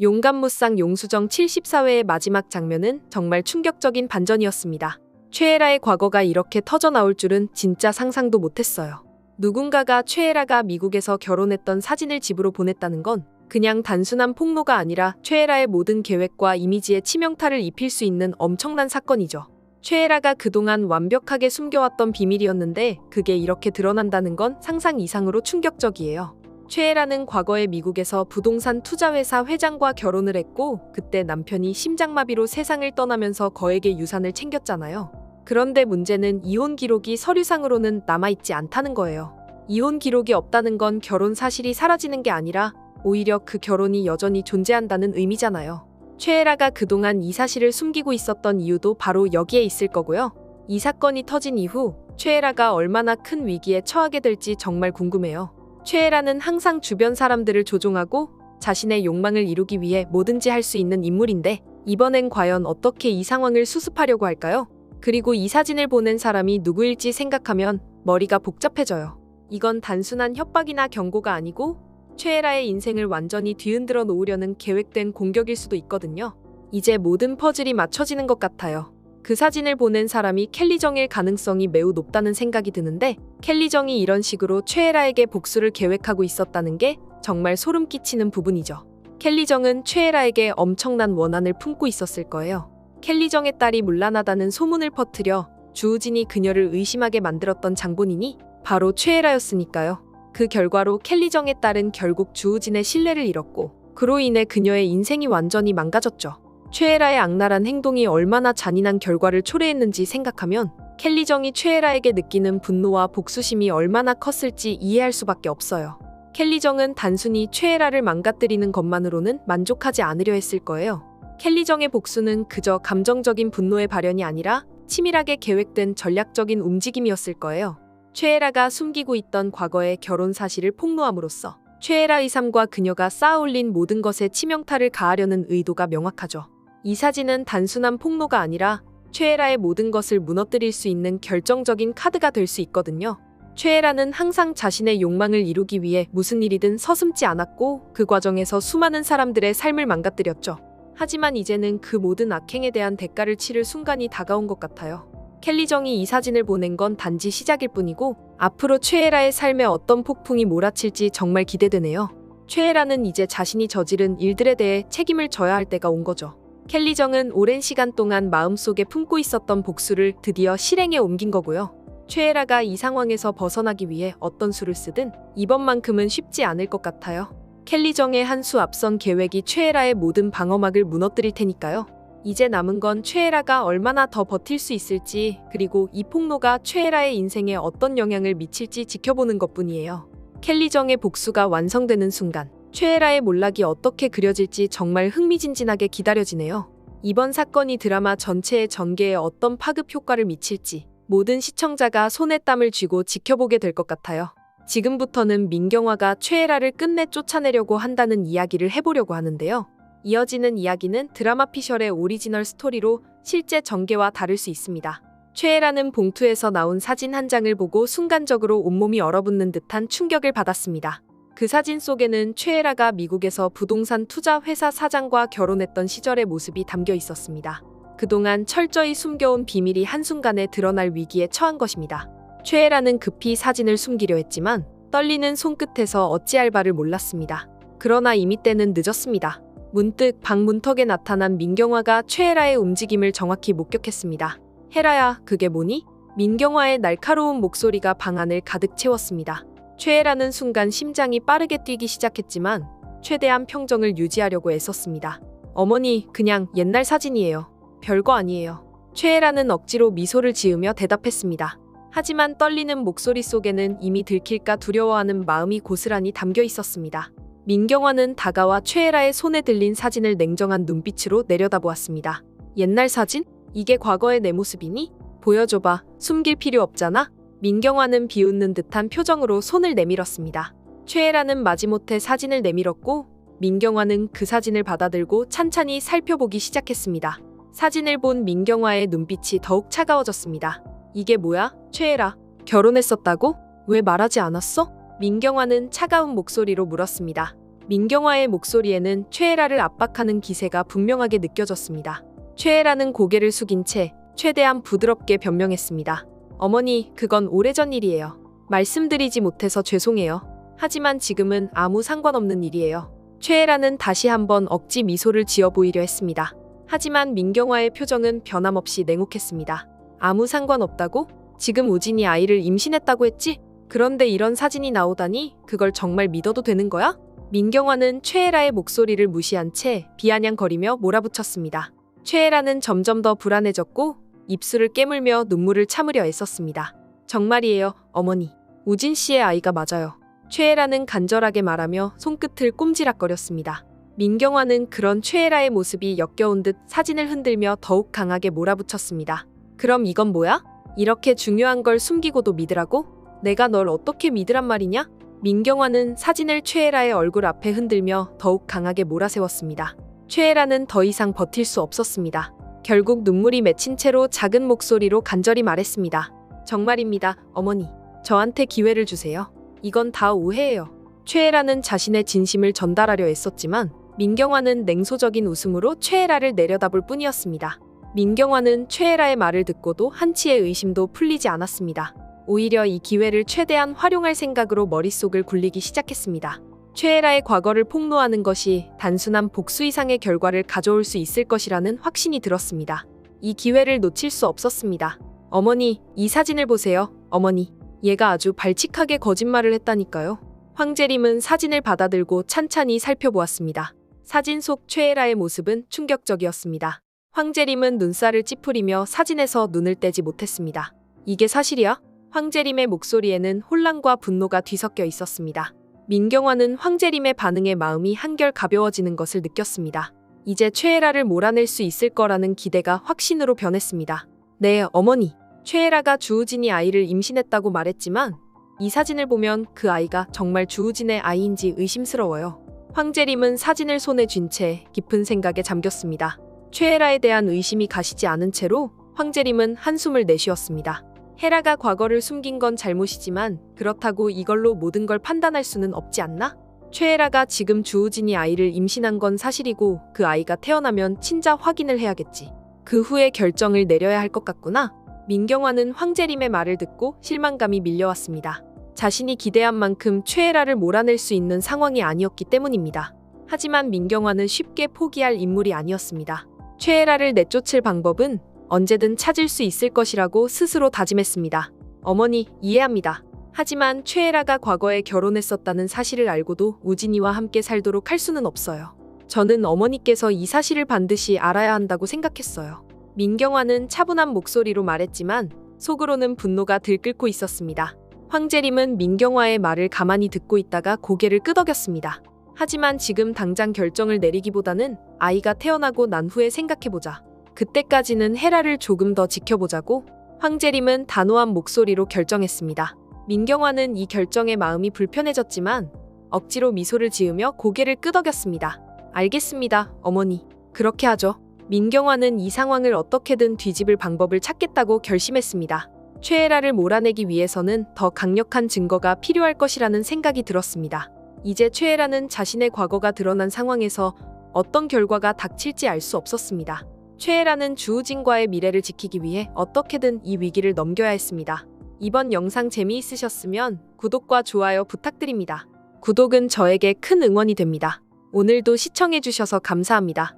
용감무쌍 용수정 74회의 마지막 장면은 정말 충격적인 반전이었습니다. 최애라의 과거가 이렇게 터져나올 줄은 진짜 상상도 못했어요. 누군가가 최애라가 미국에서 결혼했던 사진을 집으로 보냈다는 건 그냥 단순한 폭로가 아니라 최애라의 모든 계획과 이미지에 치명타를 입힐 수 있는 엄청난 사건이죠. 최애라가 그동안 완벽하게 숨겨왔던 비밀이었는데 그게 이렇게 드러난다는 건 상상 이상으로 충격적이에요. 최애라는 과거에 미국에서 부동산 투자회사 회장과 결혼을 했고 그때 남편이 심장마비로 세상을 떠나면서 거액의 유산을 챙겼잖아요. 그런데 문제는 이혼 기록이 서류상으로는 남아있지 않다는 거예요. 이혼 기록이 없다는 건 결혼 사실이 사라지는 게 아니라 오히려 그 결혼이 여전히 존재한다는 의미잖아요. 최애라가 그동안 이 사실을 숨기고 있었던 이유도 바로 여기에 있을 거고요. 이 사건이 터진 이후 최애라가 얼마나 큰 위기에 처하게 될지 정말 궁금해요. 최애라는 항상 주변 사람들을 조종하고 자신의 욕망을 이루기 위해 뭐든지 할 수 있는 인물인데 이번엔 과연 어떻게 이 상황을 수습하려고 할까요? 그리고 이 사진을 보낸 사람이 누구일지 생각하면 머리가 복잡해져요. 이건 단순한 협박이나 경고가 아니고 최애라의 인생을 완전히 뒤흔들어 놓으려는 계획된 공격일 수도 있거든요. 이제 모든 퍼즐이 맞춰지는 것 같아요. 그 사진을 보낸 사람이 켈리정일 가능성이 매우 높다는 생각이 드는데 켈리정이 이런 식으로 최애라에게 복수를 계획하고 있었다는 게 정말 소름 끼치는 부분이죠. 켈리정은 최애라에게 엄청난 원한을 품고 있었을 거예요. 켈리정의 딸이 문란하다는 소문을 퍼뜨려 주우진이 그녀를 의심하게 만들었던 장본인이 바로 최애라였으니까요. 그 결과로 켈리정의 딸은 결국 주우진의 신뢰를 잃었고 그로 인해 그녀의 인생이 완전히 망가졌죠. 최애라의 악랄한 행동이 얼마나 잔인한 결과를 초래했는지 생각하면 켈리정이 최애라에게 느끼는 분노와 복수심이 얼마나 컸을지 이해할 수밖에 없어요. 켈리정은 단순히 최애라를 망가뜨리는 것만으로는 만족하지 않으려 했을 거예요. 켈리정의 복수는 그저 감정적인 분노의 발현이 아니라 치밀하게 계획된 전략적인 움직임이었을 거예요. 최애라가 숨기고 있던 과거의 결혼 사실을 폭로함으로써 최애라의 삶과 그녀가 쌓아올린 모든 것에 치명타를 가하려는 의도가 명확하죠. 이 사진은 단순한 폭로가 아니라 최애라의 모든 것을 무너뜨릴 수 있는 결정적인 카드가 될 수 있거든요. 최애라는 항상 자신의 욕망을 이루기 위해 무슨 일이든 서슴지 않았고 그 과정에서 수많은 사람들의 삶을 망가뜨렸죠. 하지만 이제는 그 모든 악행에 대한 대가를 치를 순간이 다가온 것 같아요. 켈리정이 이 사진을 보낸 건 단지 시작일 뿐이고 앞으로 최애라의 삶에 어떤 폭풍이 몰아칠지 정말 기대되네요. 최애라는 이제 자신이 저지른 일들에 대해 책임을 져야 할 때가 온 거죠. 켈리정은 오랜 시간 동안 마음속에 품고 있었던 복수를 드디어 실행에 옮긴 거고요. 최애라가 이 상황에서 벗어나기 위해 어떤 수를 쓰든 이번만큼은 쉽지 않을 것 같아요. 켈리정의 한 수 앞선 계획이 최애라의 모든 방어막을 무너뜨릴 테니까요. 이제 남은 건 최애라가 얼마나 더 버틸 수 있을지 그리고 이 폭로가 최애라의 인생에 어떤 영향을 미칠지 지켜보는 것뿐이에요. 켈리정의 복수가 완성되는 순간 최애라의 몰락이 어떻게 그려질지 정말 흥미진진하게 기다려지네요. 이번 사건이 드라마 전체의 전개에 어떤 파급 효과를 미칠지 모든 시청자가 손에 땀을 쥐고 지켜보게 될 것 같아요. 지금부터는 민경화가 최애라를 끝내 쫓아내려고 한다는 이야기를 해보려고 하는데요. 이어지는 이야기는 드라마피셜의 오리지널 스토리로 실제 전개와 다를 수 있습니다. 최애라는 봉투에서 나온 사진 한 장을 보고 순간적으로 온몸이 얼어붙는 듯한 충격을 받았습니다. 그 사진 속에는 최애라가 미국에서 부동산 투자 회사 사장과 결혼했던 시절의 모습이 담겨 있었습니다. 그동안 철저히 숨겨온 비밀이 한순간에 드러날 위기에 처한 것입니다. 최애라는 급히 사진을 숨기려 했지만 떨리는 손끝에서 어찌할 바를 몰랐습니다. 그러나 이미 때는 늦었습니다. 문득 방 문턱에 나타난 민경화가 최애라의 움직임을 정확히 목격했습니다. 헤라야, 그게 뭐니? 민경화의 날카로운 목소리가 방 안을 가득 채웠습니다. 최애라는 순간 심장이 빠르게 뛰기 시작했지만 최대한 평정을 유지하려고 애썼습니다. 어머니, 그냥 옛날 사진이에요. 별거 아니에요. 최애라는 억지로 미소를 지으며 대답했습니다. 하지만 떨리는 목소리 속에는 이미 들킬까 두려워하는 마음이 고스란히 담겨 있었습니다. 민경화는 다가와 최애라의 손에 들린 사진을 냉정한 눈빛으로 내려다보았습니다. 옛날 사진? 이게 과거의 내 모습이니? 보여줘봐. 숨길 필요 없잖아? 민경화는 비웃는 듯한 표정으로 손을 내밀었습니다. 최애라는 마지못해 사진을 내밀었고 민경화는 그 사진을 받아들고 찬찬히 살펴보기 시작했습니다. 사진을 본 민경화의 눈빛이 더욱 차가워졌습니다. 이게 뭐야? 최애라, 결혼했었다고? 왜 말하지 않았어? 민경화는 차가운 목소리로 물었습니다. 민경화의 목소리에는 최애라를 압박하는 기세가 분명하게 느껴졌습니다. 최애라는 고개를 숙인 채 최대한 부드럽게 변명했습니다. 어머니, 그건 오래전 일이에요. 말씀드리지 못해서 죄송해요. 하지만 지금은 아무 상관없는 일이에요. 최애라는 다시 한번 억지 미소를 지어 보이려 했습니다. 하지만 민경화의 표정은 변함없이 냉혹했습니다. 아무 상관없다고? 지금 우진이 아이를 임신했다고 했지? 그런데 이런 사진이 나오다니 그걸 정말 믿어도 되는 거야? 민경화는 최애라의 목소리를 무시한 채 비아냥거리며 몰아붙였습니다. 최애라는 점점 더 불안해졌고 입술을 깨물며 눈물을 참으려 애썼습니다. 정말이에요, 어머니. 우진 씨의 아이가 맞아요. 최애라는 간절하게 말하며 손끝을 꼼지락거렸습니다. 민경화는 그런 최애라의 모습이 역겨운 듯 사진을 흔들며 더욱 강하게 몰아붙였습니다. 그럼 이건 뭐야? 이렇게 중요한 걸 숨기고도 믿으라고? 내가 널 어떻게 믿으란 말이냐? 민경화는 사진을 최애라의 얼굴 앞에 흔들며 더욱 강하게 몰아세웠습니다. 최애라는 더 이상 버틸 수 없었습니다. 결국 눈물이 맺힌 채로 작은 목소리로 간절히 말했습니다. 정말입니다, 어머니. 저한테 기회를 주세요. 이건 다 오해예요. 최애라는 자신의 진심을 전달하려 애썼지만 민경화는 냉소적인 웃음으로 최애라를 내려다볼 뿐이었습니다. 민경화는 최애라의 말을 듣고도 한치의 의심도 풀리지 않았습니다. 오히려 이 기회를 최대한 활용할 생각으로 머릿속을 굴리기 시작했습니다. 최애라의 과거를 폭로하는 것이 단순한 복수 이상의 결과를 가져올 수 있을 것이라는 확신이 들었습니다. 이 기회를 놓칠 수 없었습니다. 어머니, 이 사진을 보세요. 어머니, 얘가 아주 발칙하게 거짓말을 했다니까요. 황재림은 사진을 받아들고 찬찬히 살펴보았습니다. 사진 속 최애라의 모습은 충격적이었습니다. 황재림은 눈살을 찌푸리며 사진에서 눈을 떼지 못했습니다. 이게 사실이야? 황재림의 목소리에는 혼란과 분노가 뒤섞여 있었습니다. 민경화는 황재림의 반응에 마음이 한결 가벼워지는 것을 느꼈습니다. 이제 최애라를 몰아낼 수 있을 거라는 기대가 확신으로 변했습니다. 네, 어머니. 최애라가 주우진이 아이를 임신했다고 말했지만 이 사진을 보면 그 아이가 정말 주우진의 아이인지 의심스러워요. 황재림은 사진을 손에 쥔 채 깊은 생각에 잠겼습니다. 최애라에 대한 의심이 가시지 않은 채로 황재림은 한숨을 내쉬었습니다. 헤라가 과거를 숨긴 건 잘못이지만 그렇다고 이걸로 모든 걸 판단할 수는 없지 않나? 최애라가 지금 주우진이 아이를 임신한 건 사실이고 그 아이가 태어나면 친자 확인을 해야겠지. 그 후에 결정을 내려야 할 것 같구나. 민경화는 황재림의 말을 듣고 실망감이 밀려왔습니다. 자신이 기대한 만큼 최애라를 몰아낼 수 있는 상황이 아니었기 때문입니다. 하지만 민경화는 쉽게 포기할 인물이 아니었습니다. 최애라를 내쫓을 방법은 언제든 찾을 수 있을 것이라고 스스로 다짐했습니다. 어머니, 이해합니다. 하지만 최애라가 과거에 결혼했었다는 사실을 알고도 우진이와 함께 살도록 할 수는 없어요. 저는 어머니께서 이 사실을 반드시 알아야 한다고 생각했어요. 민경화는 차분한 목소리로 말했지만 속으로는 분노가 들끓고 있었습니다. 황재림은 민경화의 말을 가만히 듣고 있다가 고개를 끄덕였습니다. 하지만 지금 당장 결정을 내리기보다는 아이가 태어나고 난 후에 생각해보자. 그때까지는 헤라를 조금 더 지켜보자고 황재림은 단호한 목소리로 결정했습니다. 민경화는 이 결정에 마음이 불편해졌지만 억지로 미소를 지으며 고개를 끄덕였습니다. 알겠습니다, 어머니. 그렇게 하죠. 민경화는 이 상황을 어떻게든 뒤집을 방법을 찾겠다고 결심했습니다. 최애라를 몰아내기 위해서는 더 강력한 증거가 필요할 것이라는 생각이 들었습니다. 이제 최애라는 자신의 과거가 드러난 상황에서 어떤 결과가 닥칠지 알 수 없었습니다. 최애라는 주우진과의 미래를 지키기 위해 어떻게든 이 위기를 넘겨야 했습니다. 이번 영상 재미있으셨으면 구독과 좋아요 부탁드립니다. 구독은 저에게 큰 응원이 됩니다. 오늘도 시청해주셔서 감사합니다.